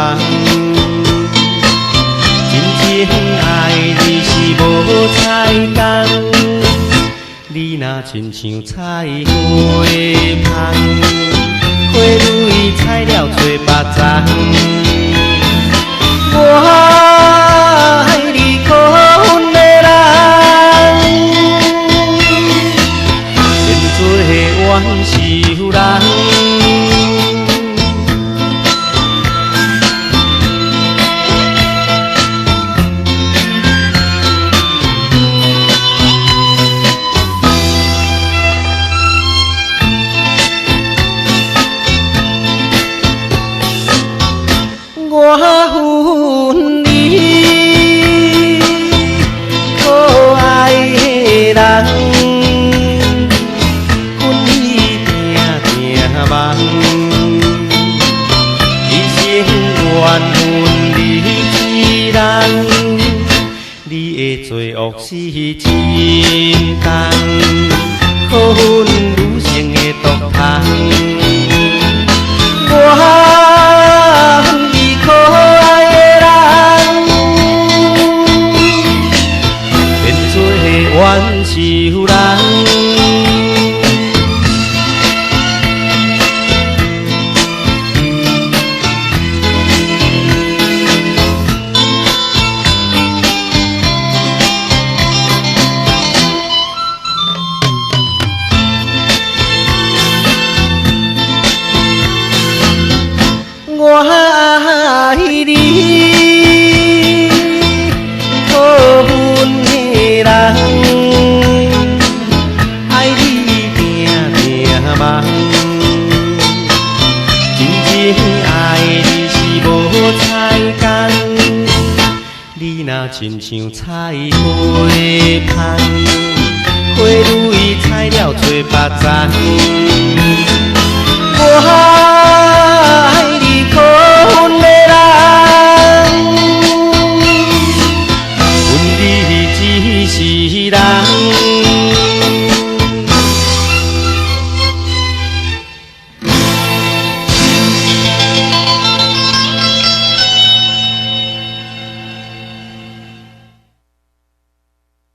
梦。真正爱你是无彩工，你若亲像菜花香，花蕊采了找别丛。我爱你可恨的人，变做冤仇人。我恨你可爱的人，恨你定定梦，一生怨恨你一人，你的罪恶是真重，可恨女性的毒虫。我恨你可爱的人，变做冤仇人。我爱你可恨的人，爱你定定梦，真正爱你是无彩工，你若亲像菜花香，花蕊采了找别丛。我